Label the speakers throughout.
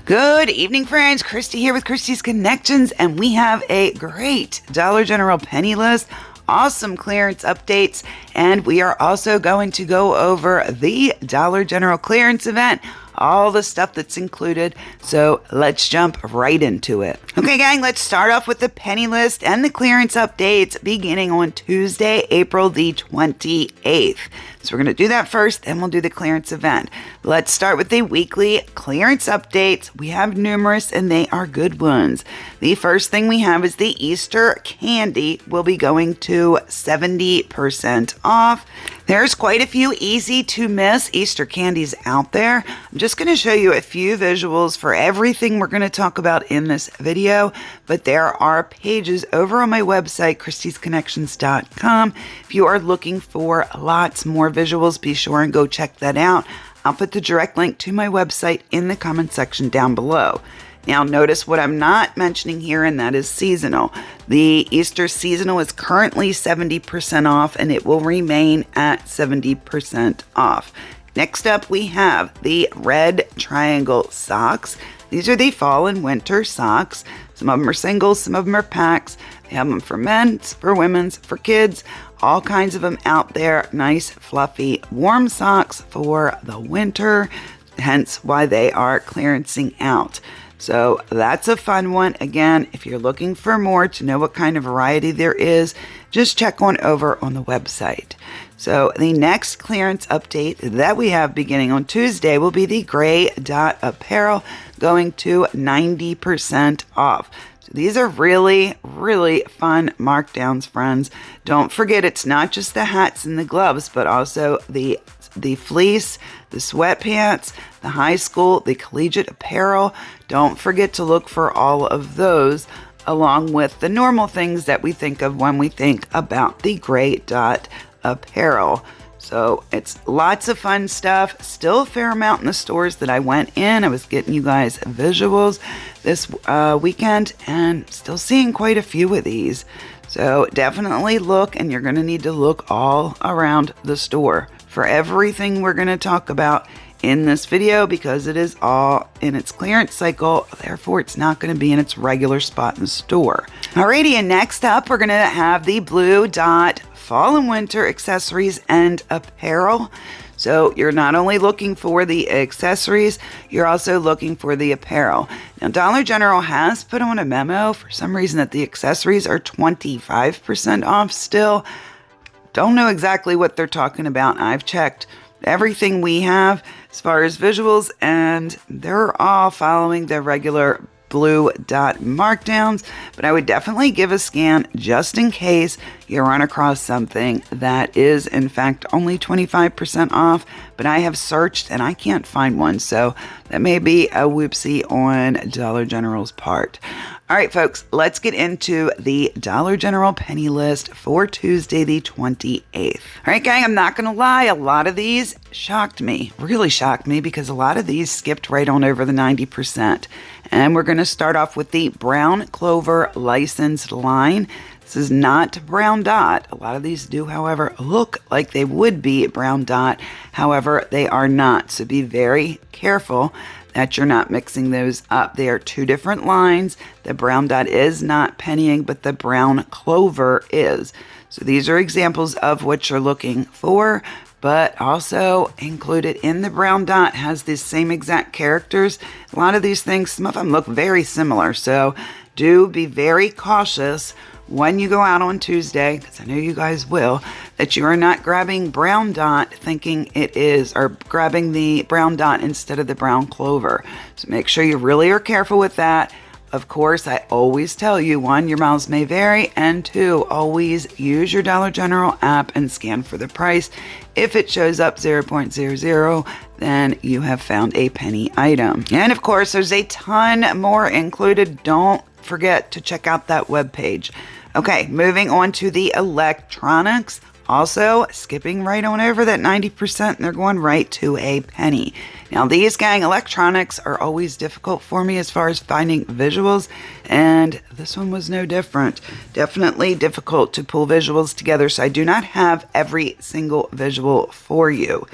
Speaker 1: Good evening, friends. Kristie here with Kristie's Connections, and we have a great Dollar General penny list, awesome clearance updates, and we are also going to go over the Dollar General clearance event, all the stuff that's included. So let's jump right into it. Okay, gang, let's start off with the penny list and the clearance updates beginning on Tuesday, April the 28th. So we're going to do that first, then we'll do the clearance event. Let's start with the weekly clearance updates. We have numerous and they are good ones. The first thing we have is the Easter candy will be going to 70% off. There's quite a few easy to miss Easter candies out there. I'm just going to show you a few visuals for everything we're going to talk about in this video, but there are pages over on my website, kristiesconnections.com. If you are looking for lots more visuals, be sure and go check that out. I'll put the direct link to my website in the comment section down below. Now notice what I'm not mentioning here, and that is seasonal. The Easter seasonal is currently 70% off, and it will remain at 70% off. Next up, we have the red triangle socks. These are the fall and winter socks. Some of them are singles, some of them are packs. They have them for men's, for women's, for kids, all kinds of them out there. Nice, fluffy, warm socks for the winter, hence why they are clearancing out. So that's a fun one. Again, if you're looking for more to know what kind of variety there is, just check on over on the website. So the next clearance update that we have beginning on Tuesday will be the gray dot apparel going to 90% off. So these are really, really fun markdowns, friends. Don't forget, it's not just the hats and the gloves, but also the fleece, the sweatpants, the high school, the collegiate apparel. Don't forget to look for all of those, along with the normal things that we think of when we think about the gray dot apparel. So it's lots of fun stuff. Still a fair amount in the stores that I went in. I was getting you guys visuals this weekend and still seeing quite a few of these. So definitely look, and you're going to need to look all around the store for everything we're going to talk about in this video, because it is all in its clearance cycle. Therefore, it's not going to be in its regular spot in the store. Alrighty, and next up, we're going to have the blue dot fall and winter accessories and apparel. So you're not only looking for the accessories, you're also looking for the apparel. Now, Dollar General has put on a memo for some reason that the accessories are 25% off still. Don't know exactly what they're talking about. I've checked everything we have as far as visuals, and they're all following their regular blue dot markdowns, but I would definitely give a scan just in case you run across something that is in fact only 25% off, but I have searched and I can't find one, so that may be a whoopsie on Dollar General's part. All right, folks, let's get into the Dollar General penny list for Tuesday the 28th. All right, gang, I'm not going to lie. A lot of these shocked me, really shocked me, because a lot of these skipped right on over the 90%. And we're going to start off with the Brown Clover licensed line. This is not brown dot. A lot of these do, however, look like they would be brown dot. However, they are not. So be very careful that you're not mixing those up. They are two different lines. The brown dot is not pennying, but the brown clover is. So these are examples of what you're looking for, but also included in the brown dot has the same exact characters. A lot of these things, some of them look very similar. So do be very cautious when you go out on Tuesday, because I know you guys will, that you are not grabbing brown dot thinking it is, or grabbing the brown dot instead of the brown clover. So make sure you really are careful with that. Of course, I always tell you, 1, your miles may vary, and 2, always use your Dollar General app and scan for the price. If it shows up 0.00, then you have found a penny item. And of course, there's a ton more included. Don't forget to check out that webpage. Okay, moving on to the electronics. Also, skipping right on over that 90%, and they're going right to a penny. Now, these, gang, electronics are always difficult for me as far as finding visuals, and this one was no different. Definitely difficult to pull visuals together, so I do not have every single visual for you.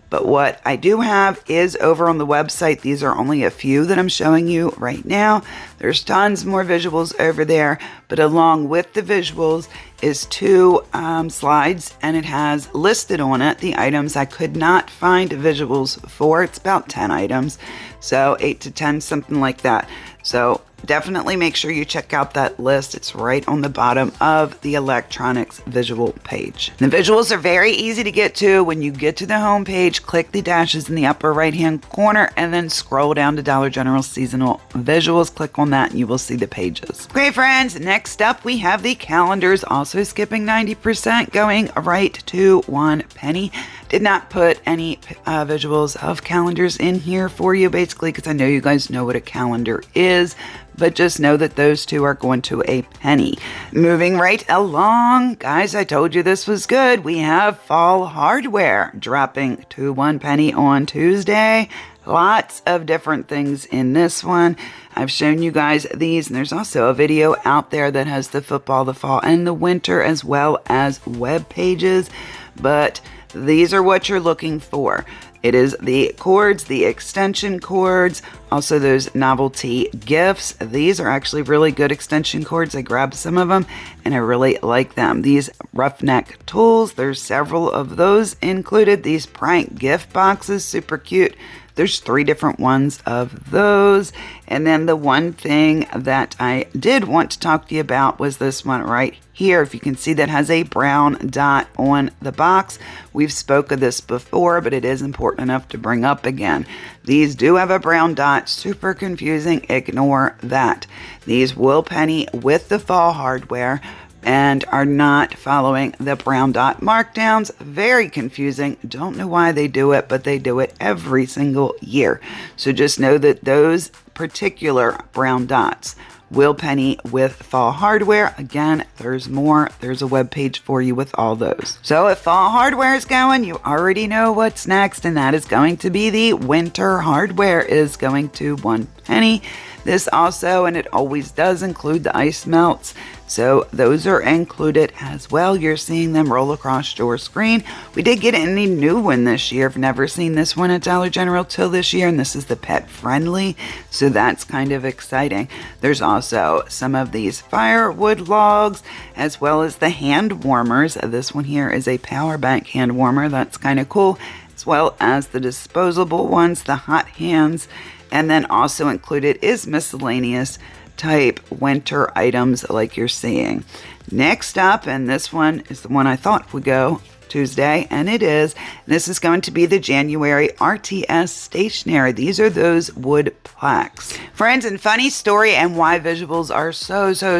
Speaker 1: But what I do have is over on the website. These are only a few that I'm showing you right now. There's tons more visuals over there, but along with the visuals is 2 slides, and it has listed on it the items I could not find visuals for. It's about 10 items, so 8 to 10, something like that. So definitely make sure you check out that list. It's right on the bottom of the electronics visual page. The visuals are very easy to get to. When you get to the home page, click the dashes in the upper right hand corner and then scroll down to Dollar General seasonal visuals. Click on that and you will see the pages. Okay, friends, next up we have the calendars, also skipping 90%, going right to 1 penny. Did not put any visuals of calendars in here for you, basically, because I know you guys know what a calendar is, but just know that those 2 are going to a penny. Moving right along, guys, I told you this was good. We have fall hardware dropping to 1 penny on Tuesday. Lots of different things in this one. I've shown you guys these, and there's also a video out there that has the football, the fall, and the winter, as well as web pages, but these are what you're looking for. It is the cords, the extension cords, also those novelty gifts. These are actually really good extension cords. I grabbed some of them and I really like them. These roughneck tools, there's several of those included. These prank gift boxes, super cute. There's 3 different ones of those. And then the one thing that I did want to talk to you about was this one right here. If you can see, that has a brown dot on the box. We've spoke of this before, but it is important enough to bring up again. These do have a brown dot, super confusing. Ignore that. These will penny with the fall hardware and are not following the brown dot markdowns. Very confusing. Don't know why they do it, but they do it every single year. So just know that those particular brown dots will penny with fall hardware. Again, there's more. There's a web page for you with all those. So if fall hardware is going, you already know what's next, and that is going to be the winter hardware is going to 1 penny. This also, and it always does include the ice melts, so those are included as well. You're seeing them roll across your screen. We did get any new one this year. I've never seen this one at Dollar General till this year, and this is the pet friendly, so that's kind of exciting. There's also some of these firewood logs, as well as the hand warmers. This one here is a power bank hand warmer. That's kind of cool, as well as the disposable ones, the hot hands. And then also included is miscellaneous type winter items like you're seeing. Next up, and this one is the one I thought would go Tuesday, and it is. This is going to be the January RTS stationery. These are those wood plaques. Friends, and funny story and why visuals are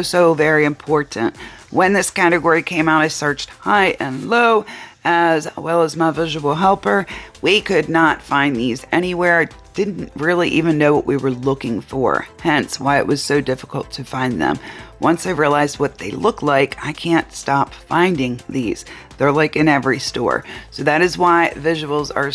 Speaker 1: so very important. When this category came out, I searched high and low, as well as my visual helper. We could not find these anywhere. Didn't really even know what we were looking for, hence why it was so difficult to find them. Once I realized what they look like, I can't stop finding these. They're like in every store. So that is why visuals are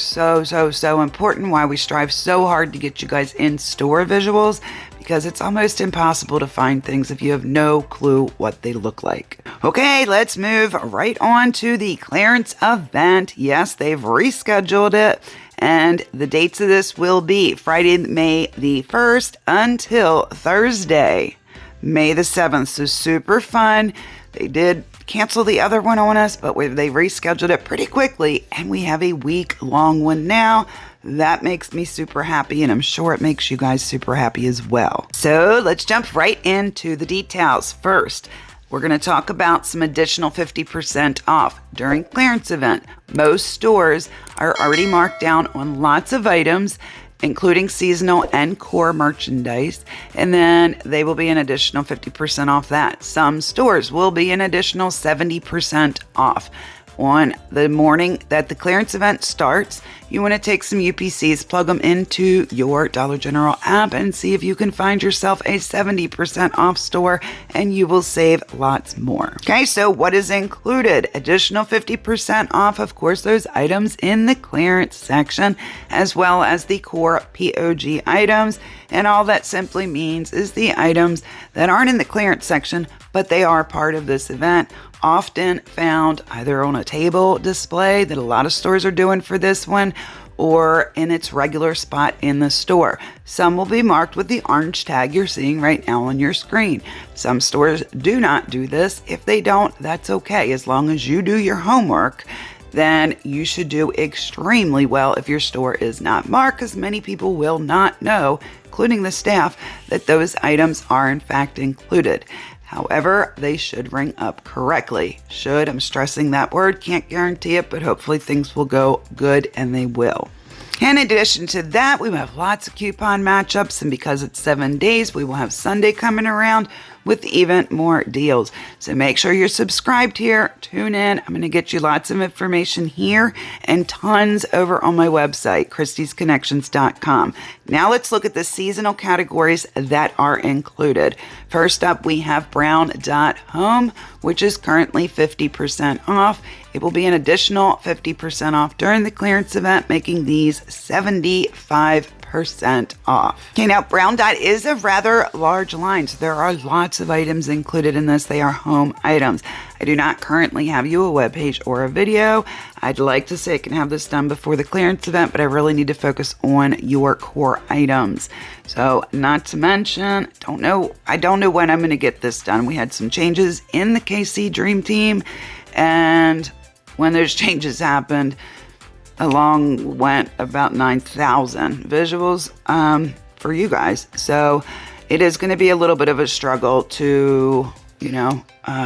Speaker 1: so important, why we strive so hard to get you guys in-store visuals, because it's almost impossible to find things if you have no clue what they look like. Okay, let's move right on to the clearance event. Yes, they've rescheduled it, and the dates of this will be Friday, May the 1st until Thursday, May the 7th. So super fun. They did cancel the other one on us, but they rescheduled it pretty quickly, and we have a week-long one now. That makes me super happy, and I'm sure it makes you guys super happy as well. So let's jump right into the details. First, we're going to talk about some additional 50% off during clearance event. Most stores are already marked down on lots of items, including seasonal and core merchandise, and then they will be an additional 50% off that. Some stores will be an additional 70% off. On the morning that the clearance event starts, you want to take some UPCs, plug them into your Dollar General app, and see if you can find yourself a 70% off store, and you will save lots more. Okay, so what is included? Additional 50% off, of course, those items in the clearance section, as well as the core POG items. And all that simply means is the items that aren't in the clearance section, but they are part of this event, often found either on a table display that a lot of stores are doing for this one, or in its regular spot in the store. Some will be marked with the orange tag you're seeing right now on your screen. Some stores do not do this. If they don't, that's okay. As long as you do your homework, then you should do extremely well if your store is not marked, because many people will not know, including the staff, that those items are in fact included. However, they should ring up correctly. Should, I'm stressing that word, can't guarantee it, but hopefully things will go good, and they will. In addition to that, we will have lots of coupon matchups, and because it's 7 days, we will have Sunday coming around with even more deals. So make sure you're subscribed here. Tune in. I'm going to get you lots of information here and tons over on my website, kristiesconnections.com. Now let's look at the seasonal categories that are included. First up, we have Brown Dot Home, which is currently 50% off. It will be an additional 50% off during the clearance event, making these 75% off. Okay, now Brown Dot is a rather large line, so there are lots of items included in this. They are home items. I do not currently have you a webpage or a video. I'd like to say I can have this done before the clearance event, but I really need to focus on your core items. So not to mention, I don't know when I'm going to get this done. We had some changes in the KC Dream Team, and when those changes happened, along went about 9,000 visuals for you guys. So it is going to be a little bit of a struggle to,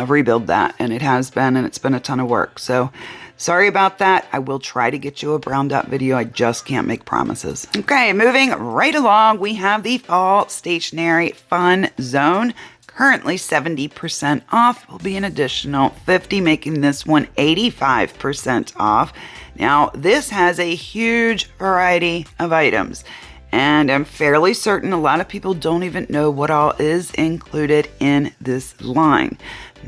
Speaker 1: rebuild that. And it has been, and it's been a ton of work. So sorry about that. I will try to get you a Brown Dot video. I just can't make promises. Okay, moving right along, we have the Fall Stationery Fun Zone. Currently 70% off, will be an additional 50, making this one 85% off. Now, this has a huge variety of items, and I'm fairly certain a lot of people don't even know what all is included in this line.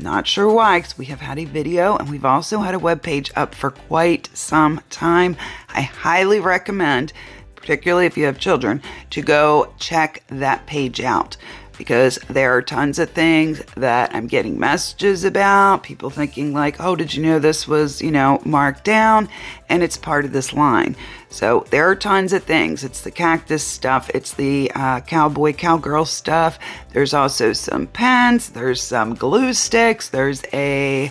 Speaker 1: Not sure why, because we have had a video and we've also had a web page up for quite some time. I highly recommend, particularly if you have children, to go check that page out, because there are tons of things that I'm getting messages about, people thinking like, oh, did you know this was, marked down, and it's part of this line. So there are tons of things. It's the cactus stuff. It's the cowboy, cowgirl stuff. There's also some pens. There's some glue sticks. There's a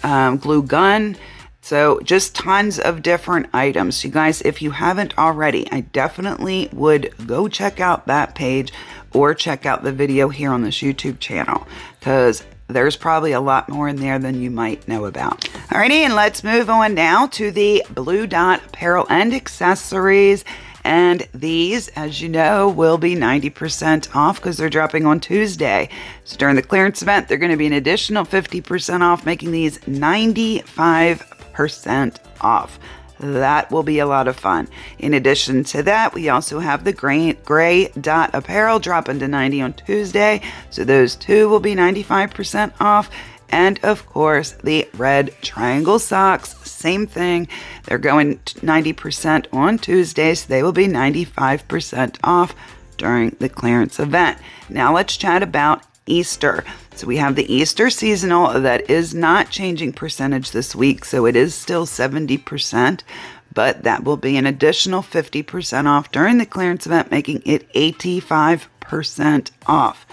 Speaker 1: glue gun. So just tons of different items. You guys, if you haven't already, I definitely would go check out that page or check out the video here on this YouTube channel, because there's probably a lot more in there than you might know about. Alrighty, and let's move on now to the Blue Dot Apparel and Accessories. And these, as you know, will be 90% off because they're dropping on Tuesday. So during the clearance event, they're going to be an additional 50% off, making these 95% off. That will be a lot of fun. In addition to that, we also have the gray dot apparel dropping to 90 on Tuesday. So those two will be 95% off. And of course, the red triangle socks, same thing. They're going to 90% on Tuesday, so they will be 95% off during the clearance event. Now let's chat about Easter. So we have the Easter seasonal that is not changing percentage this week, so it is still 70%, but that will be an additional 50% off during the clearance event, making it 85% off.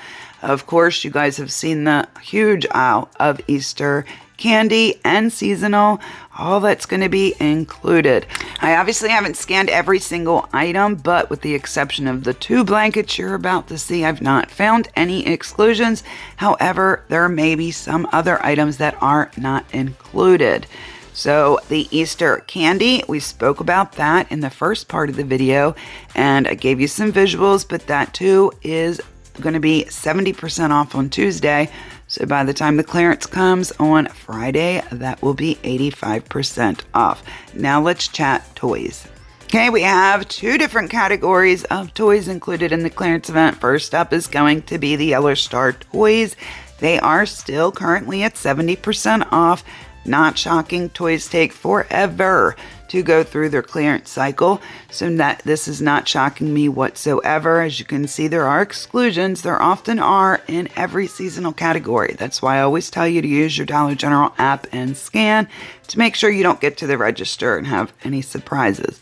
Speaker 1: Of course, you guys have seen the huge aisle of Easter candy and seasonal, all that's going to be included. I obviously haven't scanned every single item, but with the exception of the 2 blankets you're about to see, I've not found any exclusions. However, there may be some other items that are not included. So the Easter candy, we spoke about that in the first part of the video, and I gave you some visuals, but that too is going to be 70% off on Tuesday. So by the time the clearance comes on Friday, that will be 85% off. Now let's chat toys. Okay, we have 2 different categories of toys included in the clearance event. First up is going to be the Yellow Star toys. They are still currently at 70% off. Not shocking, toys take forever to go through their clearance cycle, so that this is not shocking me whatsoever. As you can see, there are exclusions. There often are in every seasonal category. That's why I always tell you to use your Dollar General app and scan to make sure you don't get to the register and have any surprises.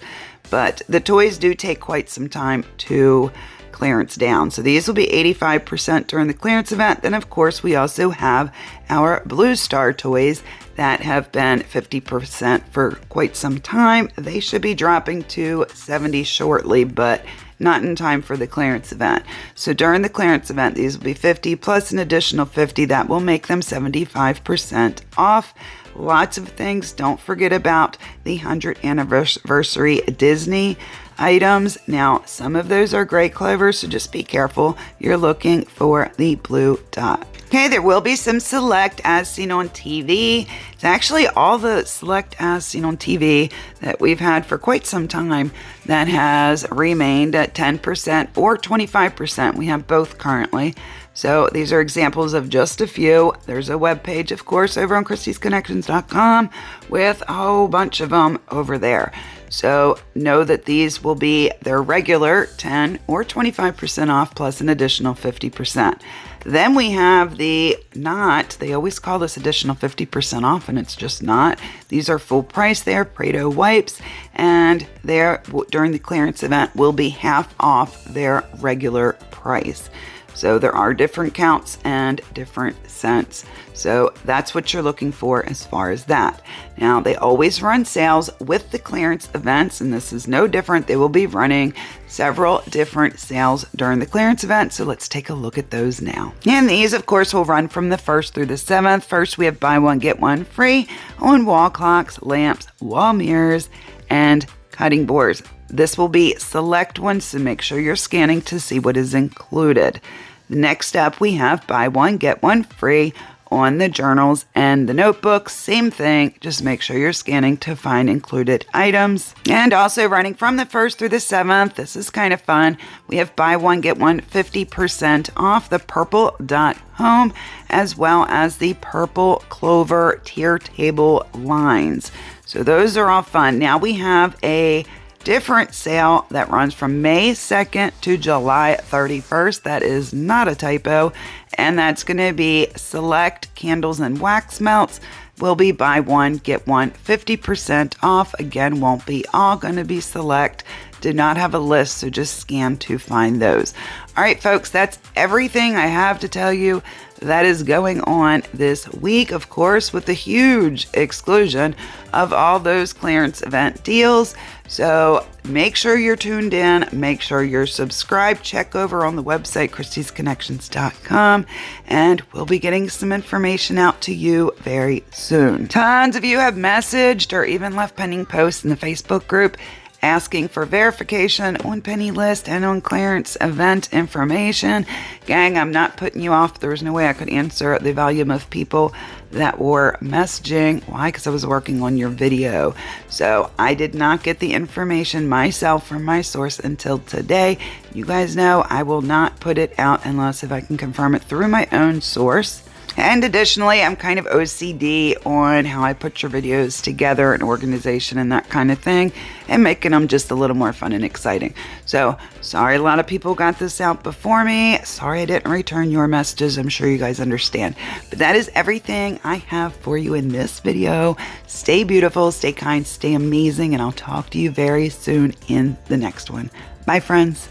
Speaker 1: but the toys do take quite some time to clearance down. So these will be 85% during the clearance event. Then of course we also have our Blue Star toys that have been 50% for quite some time. They should be dropping to 70 shortly, but not in time for the clearance event. So during the clearance event, these will be 50 plus an additional 50. That will make them 75% off. Lots of things. Don't forget about the 100th anniversary Disney items. Now, some of those are gray clovers, so just be careful. You're looking for the blue dot. Okay, there will be some select as seen on TV. It's actually all the select as seen on TV that we've had for quite some time that has remained at 10% or 25%. We have both currently. So these are examples of just a few. There's a web page, of course, over on kristiesconnections.com with a whole bunch of them over there. So know that these will be their regular 10 or 25% off plus an additional 50%. Then we have the not, they always call this additional 50% off and it's just not. These are full price there, Prado wipes, and they're during the clearance event will be half off their regular price. So there are different counts and different scents. So that's what you're looking for as far as that. Now, they always run sales with the clearance events, and this is no different. They will be running several different sales during the clearance event. So let's take a look at those now. And these, of course, will run from the 1st through the 7th. First, we have buy one, get one free on wall clocks, lamps, wall mirrors, and cutting boards. This will be select ones, so make sure you're scanning to see what is included. Next up, we have buy one, get one free on the journals and the notebooks. Same thing, just make sure you're scanning to find included items. And also running from the 1st through the 7th, this is kind of fun. We have buy one, get one 50% off the purple dot home, as well as the purple clover tier table lines. So those are all fun. Now we have a different sale that runs from May 2nd to July 31st. That is not a typo. And that's going to be select candles and wax melts. Will be buy one, get one 50% off. Again, won't be all going to be select. Did not have a list, so just scan to find those. All right, folks, that's everything I have to tell you that is going on this week, of course, with the huge exclusion of all those clearance event deals. So make sure you're tuned in, make sure you're subscribed, check over on the website, kristiesconnections.com, and we'll be getting some information out to you very soon. Tons of you have messaged or even left pending posts in the Facebook group asking for verification on penny list and on clearance event information. Gang, I'm not putting you off. There was no way I could answer the volume of people that were messaging. Why? Because I was working on your video. So I did not get the information myself from my source until today. You guys know I will not put it out unless if I can confirm it through my own source. And additionally, I'm kind of OCD on how I put your videos together and organization and that kind of thing, and making them just a little more fun and exciting. So sorry, a lot of people got this out before me. Sorry I didn't return your messages. I'm sure you guys understand. But that is everything I have for you in this video. Stay beautiful, stay kind, stay amazing, and I'll talk to you very soon in the next one. Bye, friends.